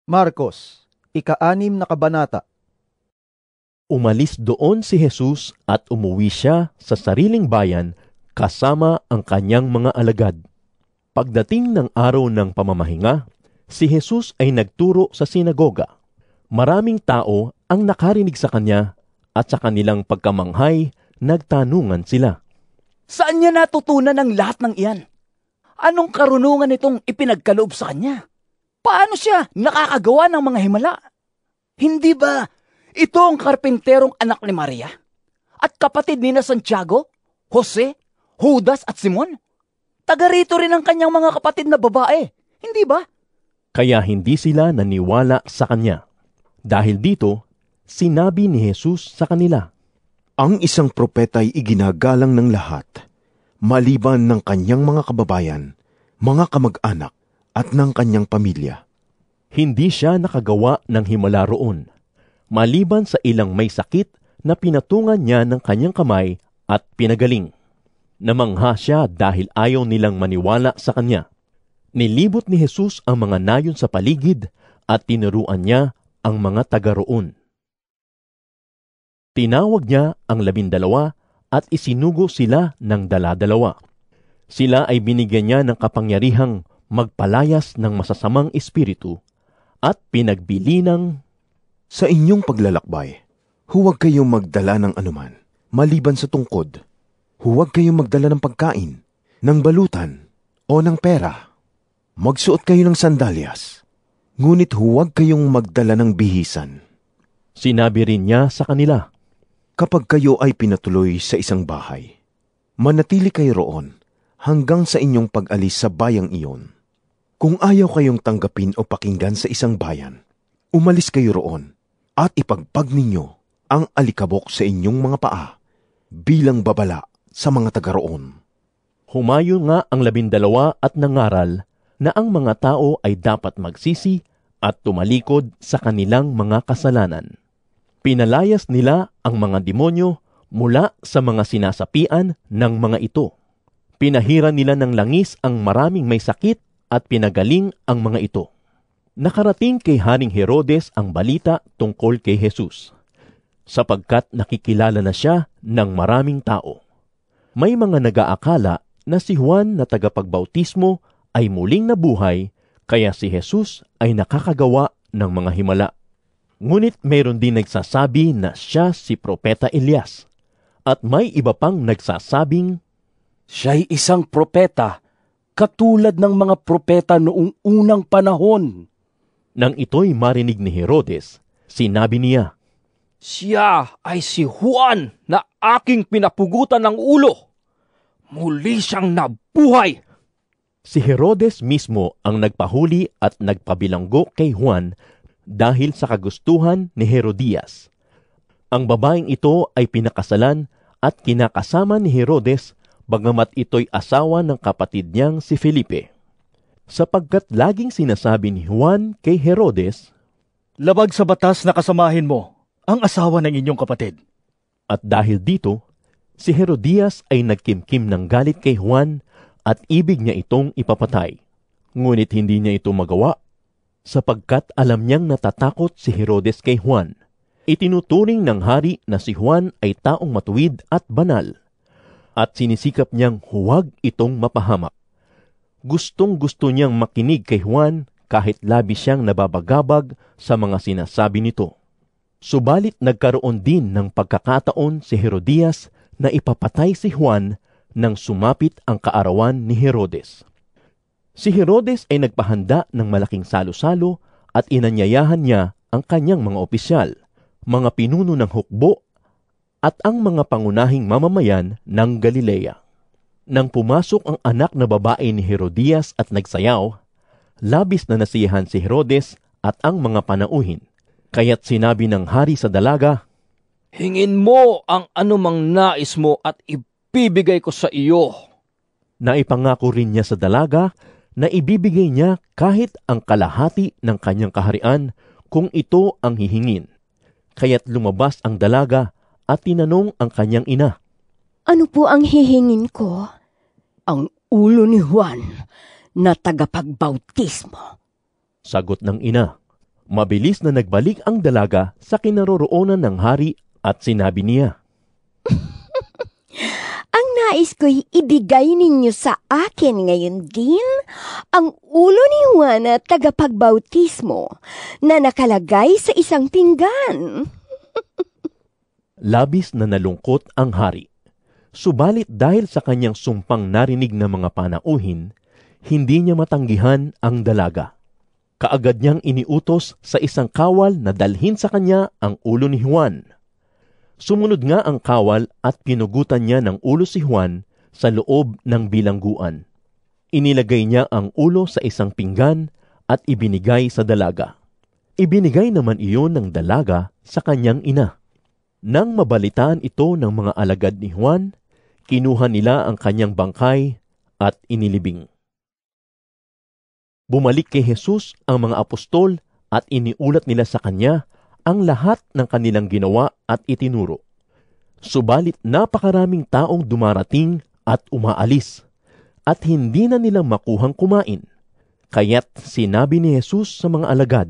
Marcos, ika-6 na kabanata. Umalis doon si Jesus at umuwi siya sa sariling bayan kasama ang kanyang mga alagad. Pagdating ng araw ng pamamahinga, si Jesus ay nagturo sa sinagoga. Maraming tao ang nakarinig sa kanya at sa kanilang pagkamanghay, nagtanungan sila. Saan niya natutunan ang lahat ng iyan? Anong karunungan itong ipinagkaloob sa kanya? Paano siya nakakagawa ng mga himala? Hindi ba ito ang karpinterong anak ni Maria? At kapatid ni na Santiago, Jose, Judas at Simon? Taga rito rin ang kanyang mga kapatid na babae, hindi ba? Kaya hindi sila naniwala sa kanya. Dahil dito, sinabi ni Jesus sa kanila, Ang isang propeta ay iginagalang ng lahat, maliban ng kanyang mga kababayan, mga kamag-anak, at ng kanyang pamilya. Hindi siya nakagawa ng himala roon, maliban sa ilang may sakit na pinatungan niya ng kanyang kamay at pinagaling. Namangha siya dahil ayaw nilang maniwala sa kanya. Nilibot ni Jesus ang mga nayon sa paligid at tinuruan niya ang mga taga roon. Tinawag niya ang 12 at isinugo sila ng 12. Sila ay binigyan niya ng kapangyarihang magpalayas ng masasamang espiritu at pinagbili ng, Sa inyong paglalakbay, huwag kayong magdala ng anuman, maliban sa tungkod. Huwag kayong magdala ng pagkain, ng balutan, o ng pera. Magsuot kayo ng sandalyas, ngunit huwag kayong magdala ng bihisan. Sinabi rin niya sa kanila, Kapag kayo ay pinatuloy sa isang bahay, manatili kayo roon hanggang sa inyong pag-alis sa bayang iyon. Kung ayaw kayong tanggapin o pakinggan sa isang bayan, umalis kayo roon at ipagpag ninyo ang alikabok sa inyong mga paa bilang babala sa mga taga roon. Humayo nga ang 12 at nangaral na ang mga tao ay dapat magsisi at tumalikod sa kanilang mga kasalanan. Pinalayas nila ang mga demonyo mula sa mga sinasapian ng mga ito. Pinahira nila ng langis ang maraming may sakit at pinagaling ang mga ito. Nakarating kay Haring Herodes ang balita tungkol kay Jesus, sapagkat nakikilala na siya ng maraming tao. May mga nag-aakala na si Juan na tagapagbautismo ay muling nabuhay, kaya si Jesus ay nakakagawa ng mga himala. Ngunit mayroon din nagsasabi na siya si Propeta Elias, at may iba pang nagsasabing, Siya'y isang propeta, katulad ng mga propeta noong unang panahon. Nang ito'y marinig ni Herodes, sinabi niya, Siya ay si Juan na aking pinapugutan ng ulo. Muli siyang nabuhay. Si Herodes mismo ang nagpahuli at nagpabilanggo kay Juan dahil sa kagustuhan ni Herodias. Ang babaeng ito ay pinakasalan at kinakasama ni Herodes, bagamat ito'y asawa ng kapatid niyang si Felipe. Sapagkat laging sinasabi ni Juan kay Herodes, Labag sa batas na kasamahin mo ang asawa ng inyong kapatid. At dahil dito, si Herodias ay nagkimkim ng galit kay Juan at ibig niya itong ipapatay. Ngunit hindi niya ito magawa, sapagkat alam niyang natatakot si Herodes kay Juan. Itinuturing ng hari na si Juan ay taong matuwid at banal, at sinisikap niyang huwag itong mapahamak. Gustong-gusto niyang makinig kay Juan kahit labis siyang nababagabag sa mga sinasabi nito. Subalit nagkaroon din ng pagkakataon si Herodias na ipapatay si Juan nang sumapit ang kaarawan ni Herodes. Si Herodes ay nagpahanda ng malaking salo-salo at inanyayahan niya ang kanyang mga opisyal, mga pinuno ng hukbo at ang mga pangunahing mamamayan ng Galilea. Nang pumasok ang anak na babae ni Herodias at nagsayaw, labis na nasiyahan si Herodes at ang mga panauhin. Kaya't sinabi ng hari sa dalaga, Hingin mo ang anumang nais mo at ibibigay ko sa iyo. Naipangako rin niya sa dalaga na ibibigay niya kahit ang kalahati ng kanyang kaharian kung ito ang hihingin. Kaya't lumabas ang dalaga at tinanong ang kanyang ina, Ano po ang hihingin ko? Ang ulo ni Juan na tagapagbautismo. Sagot ng ina, Mabilis na nagbalik ang dalaga sa kinaroroonan ng hari at sinabi niya, Ang nais ko'y ibigay ninyo sa akin ngayon din ang ulo ni Juan na tagapagbautismo na nakalagay sa isang pinggan. Labis na nalungkot ang hari. Subalit dahil sa kanyang sumpang narinig ng mga panauhin, hindi niya matanggihan ang dalaga. Kaagad niyang iniutos sa isang kawal na dalhin sa kanya ang ulo ni Juan. Sumunod nga ang kawal at pinugutan niya ng ulo si Juan sa loob ng bilangguan. Inilagay niya ang ulo sa isang pinggan at ibinigay sa dalaga. Ibinigay naman iyon ng dalaga sa kanyang ina. Nang mabalitaan ito ng mga alagad ni Juan, kinuha nila ang kanyang bangkay at inilibing. Bumalik kay Jesus ang mga apostol at iniulat nila sa kanya ang lahat ng kanilang ginawa at itinuro. Subalit napakaraming taong dumarating at umaalis at hindi na nila makuhang kumain. Kaya't sinabi ni Jesus sa mga alagad,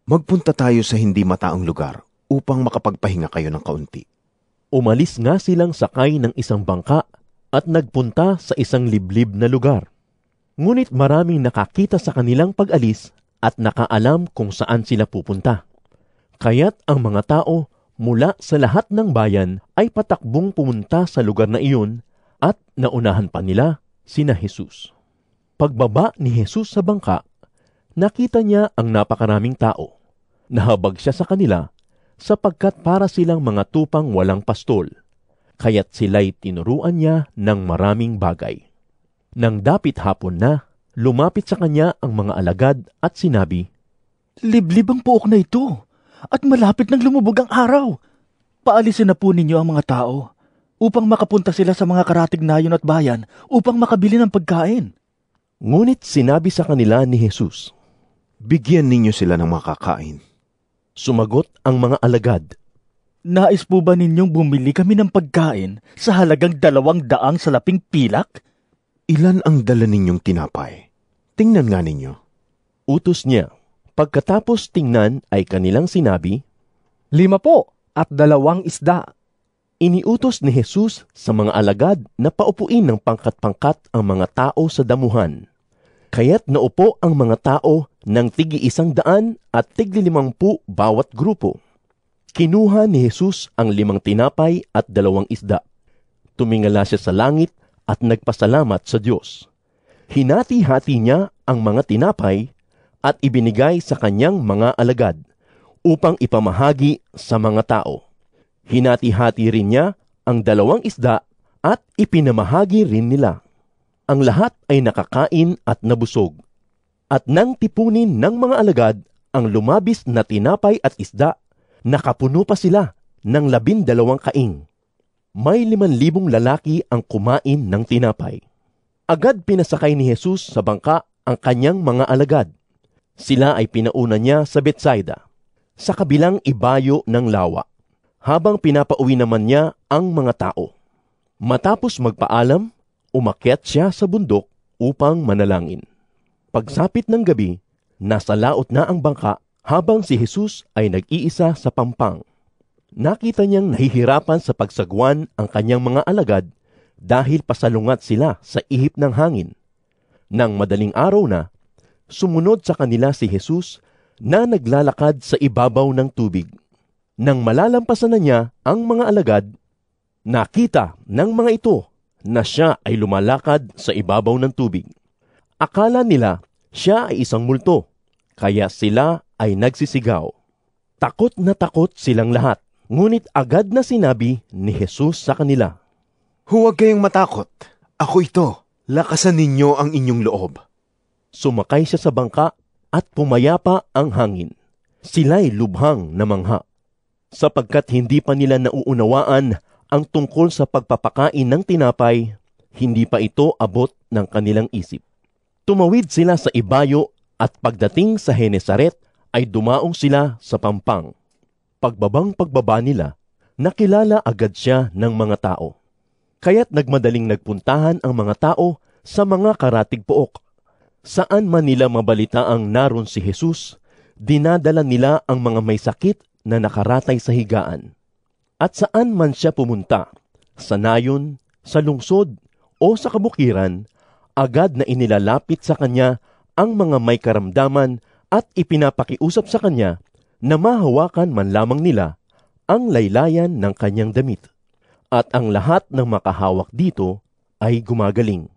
Magpunta tayo sa hindi mataong lugar upang makapagpahinga kayo ng kaunti. Umalis nga silang sakay ng isang bangka at nagpunta sa isang liblib na lugar. Ngunit maraming nakakita sa kanilang pag-alis at nakaalam kung saan sila pupunta. Kaya't ang mga tao mula sa lahat ng bayan ay patakbong pumunta sa lugar na iyon at naunahan pa nila sina Jesus. Pagbaba ni Jesus sa bangka, nakita niya ang napakaraming tao. Nahabag siya sa kanila sapagkat para silang mga tupang walang pastol. Kaya't sila'y tinuruan niya ng maraming bagay. Nang dapit hapon na, lumapit sa kanya ang mga alagad at sinabi, Liblib ang puok na ito at malapit nang lumubog ang araw. Paalisin na po ninyo ang mga tao upang makapunta sila sa mga karatig nayon at bayan upang makabili ng pagkain. Ngunit sinabi sa kanila ni Jesus, Bigyan ninyo sila ng makakain. Sumagot ang mga alagad, Nais po ba ninyong bumili kami ng pagkain sa halagang 200 salaping pilak? Ilan ang dala ninyong tinapay? Tingnan nga ninyo. Utos niya. Pagkatapos tingnan ay kanilang sinabi, 5 po at 2 isda. Iniutos ni Jesus sa mga alagad na paupuin ng pangkat-pangkat ang mga tao sa damuhan. Kaya't naupo ang mga tao ng tig-100 at tig-50 bawat grupo. Kinuha ni Jesus ang 5 tinapay at 2 isda. Tumingala siya sa langit at nagpasalamat sa Diyos. Hinati-hati niya ang mga tinapay at ibinigay sa kanyang mga alagad upang ipamahagi sa mga tao. Hinati-hati rin niya ang 2 isda at ipinamahagi rin nila. Ang lahat ay nakakain at nabusog. At nang tipunin ng mga alagad ang lumabis na tinapay at isda, nakapuno pa sila ng 12 kaing. May 5,000 lalaki ang kumain ng tinapay. Agad pinasakay ni Jesus sa bangka ang kanyang mga alagad. Sila ay pinauna niya sa Betsaida, sa kabilang ibayo ng lawa, habang pinapauwi naman niya ang mga tao. Matapos magpaalam, umakyat siya sa bundok upang manalangin. Pagsapit ng gabi, nasa laot na ang bangka habang si Jesus ay nag-iisa sa pampang. Nakita niyang nahihirapan sa pagsagwan ang kanyang mga alagad dahil pasalungat sila sa ihip ng hangin. Nang madaling araw na, sumunod sa kanila si Jesus na naglalakad sa ibabaw ng tubig. Nang malalampasan na niya ang mga alagad, nakita ng mga ito na siya ay lumalakad sa ibabaw ng tubig. Akala nila siya ay isang multo, kaya sila ay nagsisigaw. Takot na takot silang lahat. Ngunit agad na sinabi ni Jesus sa kanila, Huwag kayong matakot. Ako ito. Lakasan ninyo ang inyong loob. Sumakay siya sa bangka at pumayapa ang hangin. Sila'y lubhang na mangha, sapagkat hindi pa nila nauunawaan ang tungkol sa pagpapakain ng tinapay, hindi pa ito abot ng kanilang isip. Tumawid sila sa ibayo at pagdating sa Genesaret ay dumaong sila sa pampang. Pagbaba nila, nakilala agad siya ng mga tao. Kaya't nagmadaling nagpuntahan ang mga tao sa mga karatig pook. Saan man nila mabalitaang naroon si Jesus, dinadala nila ang mga may sakit na nakaratay sa higaan. At saan man siya pumunta, sa nayon, sa lungsod, o sa kabukiran, agad na inilalapit sa kanya ang mga may karamdaman at ipinapakiusap sa kanya na mahawakan man lamang nila ang laylayan ng kanyang damit. At ang lahat ng makahawak dito ay gumagaling.